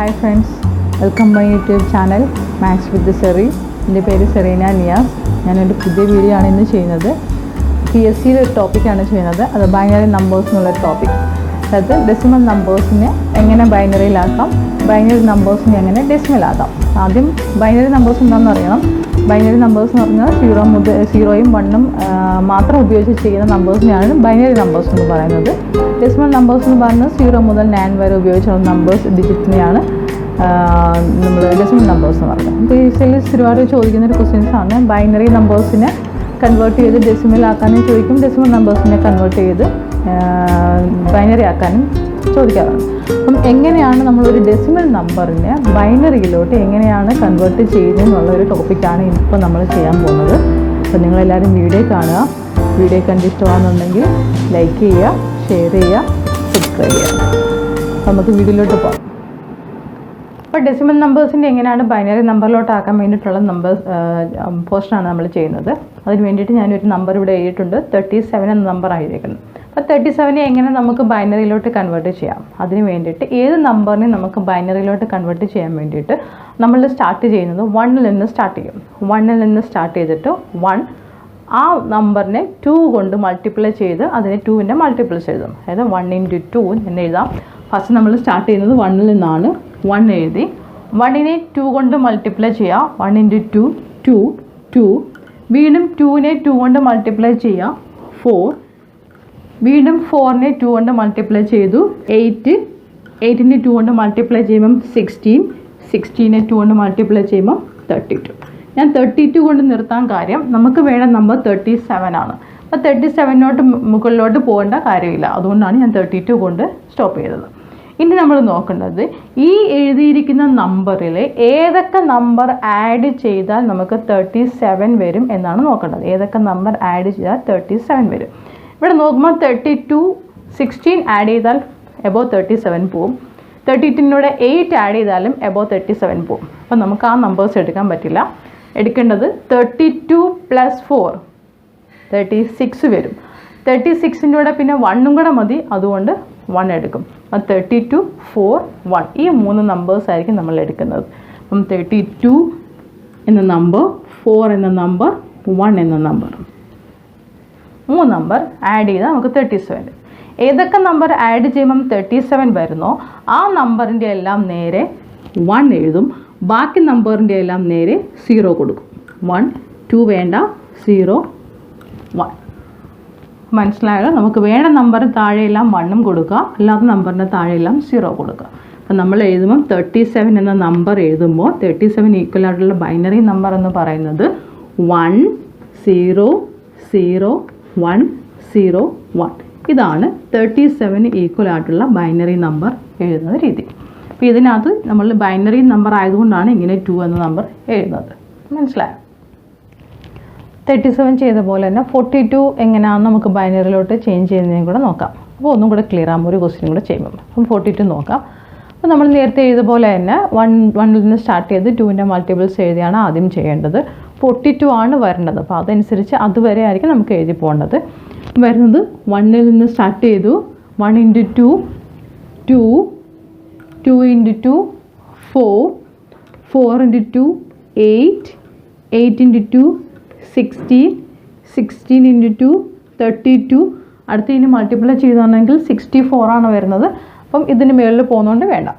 Hi friends, welcome my YouTube channel Maths with SERI. എൻ്റെ പേര് Serena Niyas. ഞാനൊരു പുതിയ വീഡിയോ ആണ് ഇന്ന് ചെയ്യുന്നത്. PSCയിലെ ഒരു ടോപ്പിക്കാണ് ചെയ്യുന്നത്. അത് ബൈനറി നമ്പേഴ്സ് എന്നുള്ള ടോപ്പിക്. അതായത് ഡെസിമൽ നമ്പേഴ്സിനെ എങ്ങനെ ബൈനറിയിലാക്കാം, ബൈനറി നമ്പേഴ്സിനെ എങ്ങനെ ഡെസിമലാക്കാം. ആദ്യം ബൈനറി നമ്പേഴ്സ് എന്താണെന്ന് അറിയണം. ബൈനറി നമ്പേഴ്സ് എന്ന് പറഞ്ഞാൽ 0യും 1ഉം മാത്രം ഉപയോഗിച്ച് ചെയ്യുന്ന നമ്പേഴ്സിനെയാണ് ബൈനറി നമ്പേഴ്സ് എന്ന് പറയുന്നത്. ഡെസിമൽ നമ്പേഴ്സ് എന്ന് പറഞ്ഞാൽ 0 മുതൽ 9 വരെ ഉപയോഗിച്ചുള്ള നമ്പേഴ്സ് ഡിജിറ്റിനെയാണ് നമ്മൾ ഡെസിമൽ നമ്പേഴ്സ് എന്ന് പറയുന്നത്. അപ്പോൾ ഈ സ്ഥിരമായിട്ട് ചോദിക്കുന്നൊരു ക്വസ്റ്റ്യൻസാണ്. ബൈനറി നമ്പേഴ്സിനെ കൺവേർട്ട് ചെയ്ത് ഡെസിമലാക്കാനും ചോദിക്കും, ഡെസിമൽ നമ്പേഴ്സിനെ കൺവേർട്ട് ചെയ്ത് ബൈനറി ആക്കാനും ചോദിക്കാറുണ്ട്. അപ്പം എങ്ങനെയാണ് നമ്മളൊരു ഡെസിമൽ നമ്പറിനെ ബൈനറിയിലോട്ട് എങ്ങനെയാണ് കൺവേർട്ട് ചെയ്യുന്നതെന്നുള്ളൊരു ടോപ്പിക്കാണ് ഇപ്പോൾ നമ്മൾ ചെയ്യാൻ പോകുന്നത്. അപ്പോൾ നിങ്ങളെല്ലാവരും വീഡിയോ കാണുക. വീഡിയോ കണ്ട് ഇഷ്ടമാണെന്നുണ്ടെങ്കിൽ ലൈക്ക് ചെയ്യുക, ഷെയർ ചെയ്യുക, സബ്സ്ക്രൈബ് ചെയ്യുക. നമുക്ക് വീഡിയോയിലോട്ട് പോകാം. അപ്പോൾ ഡെസിമൽ നമ്പേഴ്സിൻ്റെ എങ്ങനെയാണ് ബൈനറി നമ്പറിലോട്ടാക്കാൻ വേണ്ടിയിട്ടുള്ള പോർഷനാണ് നമ്മൾ ചെയ്യുന്നത്. അതിന് വേണ്ടിയിട്ട് ഞാനൊരു നമ്പർ ഇവിടെ എഴുതിയിട്ടുണ്ട്. 37 എന്ന നമ്പർ ആയിരിക്കുന്നത്. അപ്പോൾ 37 എങ്ങനെ നമുക്ക് ബൈനറിയിലോട്ട് കൺവേർട്ട് ചെയ്യാം, അതിന് വേണ്ടിയിട്ട് ഏത് നമ്പറിനെ നമുക്ക് ബൈനറിയിലോട്ട് കൺവേർട്ട് ചെയ്യാൻ വേണ്ടിയിട്ട് നമ്മൾ സ്റ്റാർട്ട് ചെയ്യുന്നത് 1ൽ നിന്ന് സ്റ്റാർട്ട് ചെയ്യും. 1ൽ നിന്ന് സ്റ്റാർട്ട് ചെയ്തിട്ട് 1 ആ നമ്പറിനെ 2 കൊണ്ട് മൾട്ടിപ്ലൈ ചെയ്ത് അതിനെ 2ൻ്റെ മൾട്ടിപ്പിൾസ് എഴുതും. അതായത് 1 × 2 എന്ന് എഴുതാം. ഫസ്റ്റ് നമ്മൾ സ്റ്റാർട്ട് ചെയ്യുന്നത് 1ൽ നിന്നാണ്. 1 എഴുതി 1നെ 2 കൊണ്ട് മൾട്ടിപ്ലൈ ചെയ്യുക. 1 × 2 2 2. വീണ്ടും 2നെ 2 കൊണ്ട് മൾട്ടിപ്ലൈ ചെയ്യുക. 4. വീണ്ടും 4നെ 2 കൊണ്ട് മൾട്ടിപ്ലൈ ചെയ്തു. 8. 8നെ 2 കൊണ്ട് മൾട്ടിപ്ലൈ ചെയ്യുമ്പം 16. 16നെ 2 കൊണ്ട് മൾട്ടിപ്ലൈ ചെയ്യുമ്പം 32. ഞാൻ 32 കൊണ്ട് നിർത്താൻ കാര്യം നമുക്ക് വേണ്ട നമ്പർ 37 ആണ്. അപ്പോൾ 37നോട്ട് മുകളിലോട്ട് പോകേണ്ട കാര്യമില്ല. അതുകൊണ്ടാണ് ഞാൻ 32 കൊണ്ട് സ്റ്റോപ്പ് ചെയ്തത്. ഇനി നമ്മൾ നോക്കേണ്ടത് ഈ എഴുതിയിരിക്കുന്ന നമ്പറിൽ ഏതൊക്കെ നമ്പർ ആഡ് ചെയ്താൽ നമുക്ക് 37 വരും എന്നാണ് നോക്കേണ്ടത്. ഏതൊക്കെ നമ്പർ ആഡ് ചെയ്താൽ 37 വരും. ഇവിടെ നോക്കുമ്പോൾ 32 16 ആഡ് ചെയ്താൽ എബോവ് 37 പോവും. 32നോടെ 8 ആഡ് ചെയ്താലും എബോവ് 37 പോവും. അപ്പോൾ നമുക്ക് ആ നമ്പേഴ്സ് എടുക്കാൻ പറ്റില്ല. എടുക്കേണ്ടത് 32 + 4 36 വരും. 36ൻ്റെ കൂടെ പിന്നെ 1ഉം കൂടെ മതി, അതുകൊണ്ട് 1 എടുക്കും. അപ്പം 32 4 1 ഈ 3 നമ്പേഴ്സ് ആയിരിക്കും നമ്മൾ എടുക്കുന്നത്. അപ്പം 32 എന്ന നമ്പർ, 4 എന്ന നമ്പർ, 1 എന്ന നമ്പർ, 3 നമ്പർ ആഡ് ചെയ്താൽ നമുക്ക് 37. ഏതൊക്കെ നമ്പർ ആഡ് ചെയ്യുമ്പം 37 വരുന്നോ ആ നമ്പറിൻ്റെ എല്ലാം നേരെ 1 എഴുതും. ബാക്കി നമ്പറിൻ്റെ എല്ലാം നേരെ 0 കൊടുക്കും. 1 2 വേണ്ട, 0 1. മനസ്സിലായോ? നമുക്ക് വേണ്ട നമ്പറിന് താഴെയെല്ലാം 1ഉം കൊടുക്കുക, അല്ലാത്ത നമ്പറിൻ്റെ താഴെയെല്ലാം 0 കൊടുക്കുക. അപ്പം നമ്മൾ എഴുതുമ്പം 37 എന്ന നമ്പർ എഴുതുമ്പോൾ 37 ഈക്വൽ ആയിട്ടുള്ള ബൈനറി നമ്പർ എന്ന് പറയുന്നത് 1 0 0 1 0 1. ഇതാണ് 37 ഈക്വൽ ആയിട്ടുള്ള ബൈനറി നമ്പർ എഴുതുന്ന രീതി. അപ്പോൾ ഇതിനകത്ത് നമ്മൾ ബൈനറി നമ്പർ ആയതുകൊണ്ടാണ് ഇങ്ങനെ 2 എന്ന നമ്പർ എഴുതുന്നത്. മനസ്സിലായോ? 37 ചെയ്ത പോലെ തന്നെ 42 എങ്ങനെയാണ് നമുക്ക് ബൈനറിയിലോട്ട് ചേഞ്ച് ചെയ്യുന്നതിനും കൂടെ നോക്കാം. അപ്പോൾ ഒന്നും കൂടെ ക്ലിയർ ആകുമ്പോൾ ഒരു ക്വസ്റ്റ്യൻ കൂടെ ചെയ്യുമ്പോൾ അപ്പം 42 നോക്കാം. അപ്പോൾ നമ്മൾ നേരത്തെ എഴുതിയ പോലെ തന്നെ 1ൽ നിന്ന് സ്റ്റാർട്ട് ചെയ്ത് 2ൻ്റെ മൾട്ടിപ്പിൾസ് എഴുതിയാണ് ആദ്യം ചെയ്യേണ്ടത്. 42 ആണ് വരേണ്ടത്. അപ്പോൾ അതനുസരിച്ച് അതുവരെ ആയിരിക്കും നമുക്ക് എഴുതി പോകേണ്ടത്. വരുന്നത് 1ൽ നിന്ന് സ്റ്റാർട്ട് ചെയ്തു. 1 × 2 2 2 × 2 4 4 × 2 8 8 × 2 16 16 × 2 32. അടുത്ത് ഇനി മൾട്ടിപ്ലൈ ചെയ്താണെങ്കിൽ 64 ആണ് വരുന്നത്. അപ്പം ഇതിന് മുകളിൽ പോകുന്നതുകൊണ്ട് വേണ്ട,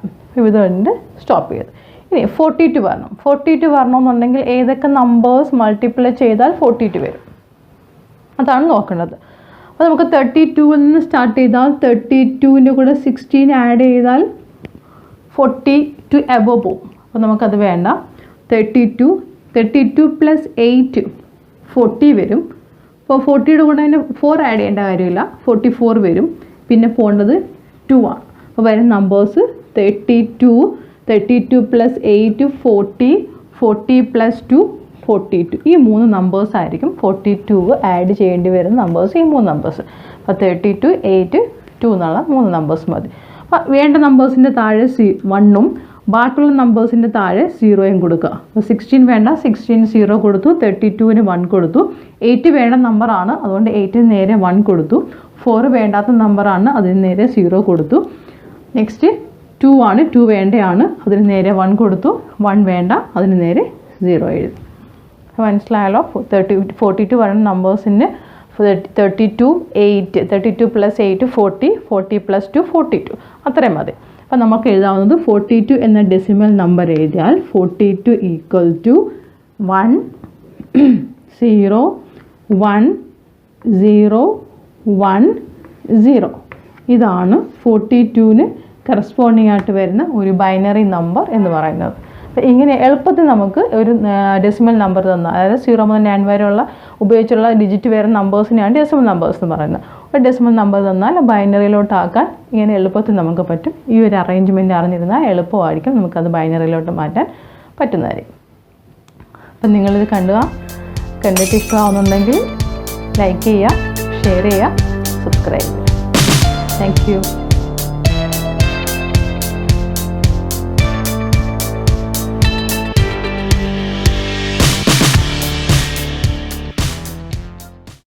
ഇത് കൊണ്ട് സ്റ്റോപ്പ് ചെയ്ത്. ഇനി 42 വരണം. 42 വരണമെന്നുണ്ടെങ്കിൽ ഏതൊക്കെ നമ്പേഴ്സ് മൾട്ടിപ്ലൈ ചെയ്താൽ 42 വരും, അതാണ് നോക്കേണ്ടത്. അപ്പോൾ നമുക്ക് 32ൽ നിന്ന് സ്റ്റാർട്ട് ചെയ്താൽ 32ൻ്റെ കൂടെ 16 ആഡ് ചെയ്താൽ 42 എബോവ് പോകും. അപ്പോൾ നമുക്കത് വേണ്ട. 32 + 8 40 വരും. അപ്പോൾ 40യുടെ കൂടെ അതിന് 4 ആഡ് ചെയ്യേണ്ട കാര്യമില്ല, 44 വരും. പിന്നെ പോകേണ്ടത് 2 ആണ്. അപ്പോൾ വരുന്ന നമ്പേഴ്സ് 32 + 8 40 40 + 2 42. ഈ 3 നമ്പേഴ്സ് ആയിരിക്കും 42 ആഡ് ചെയ്യേണ്ടി വരുന്ന നമ്പേഴ്സ്, ഈ 3 നമ്പേഴ്സ്. അപ്പോൾ 32 8 2 എന്നുള്ള 3 നമ്പേഴ്സ് മതി. അപ്പോൾ വേണ്ട നമ്പേഴ്സിൻ്റെ താഴെ 1ഉം ബാക്കിയുള്ള നമ്പേഴ്സിൻ്റെ താഴെ 0യും കൊടുക്കുക. അപ്പോൾ 16 വേണ്ട, 16 0 കൊടുത്തു. 32ന് 1 കൊടുത്തു. 8 വേണ്ട നമ്പറാണ്, അതുകൊണ്ട് 8ന് നേരെ 1 കൊടുത്തു. 4 വേണ്ടാത്ത നമ്പറാണ്, അതിന് നേരെ 0 കൊടുത്തു. നെക്സ്റ്റ് 2 ആണ്, 2 വേണ്ടയാണ്, അതിന് നേരെ 1 കൊടുത്തു, 1 വേണ്ട, അതിന് നേരെ 0 എഴുതി. മനസ്സിലായല്ലോ? 42 പറയുന്ന നമ്പേഴ്സിന് 32 8 32 + 8 40 40 + 2 42 അത്രയും മതി. അപ്പോൾ നമുക്ക് എഴുതാവുന്നത് 42 എന്ന ഡെസിമൽ നമ്പർ എഴുതിയാൽ 42 = 1 0 1 0 1 0. ഇതാണ് 42-ന് കറസ്പോണ്ടിങ് ആയിട്ട് വരുന്ന ഒരു ബൈനറി നമ്പർ എന്ന് പറയുന്നത്. ഇങ്ങനെ എളുപ്പത്തിൽ നമുക്ക് ഒരു ഡെസിമൽ നമ്പർ തന്നാൽ, അതായത് 0 മുതൽ 9 വരെയുള്ള ഉപയോഗിച്ചുള്ള ഡിജിറ്റ് വരുന്ന നമ്പേഴ്സിനെയാണ് ഡെസിമൽ നമ്പേഴ്സ് എന്ന് പറയുന്നത്. ഒരു ഡെസിമൽ നമ്പർ തന്നാൽ ബൈനറിയിലോട്ടാക്കാൻ ഇങ്ങനെ എളുപ്പത്തിൽ നമുക്ക് പറ്റും. ഈ ഒരു അറേഞ്ച്മെൻറ്റ് അറിഞ്ഞിരുന്നാൽ എളുപ്പമായിരിക്കും നമുക്കത് ബൈനറിയിലോട്ട് മാറ്റാൻ പറ്റുന്നതായിരിക്കും. അപ്പം നിങ്ങളിത് കണ്ടിട്ട് ഇഷ്ടമാവുന്നുണ്ടെങ്കിൽ ലൈക്ക് ചെയ്യുക, ഷെയർ ചെയ്യുക, സബ്സ്ക്രൈബ് ചെയ്യുക. Thank you.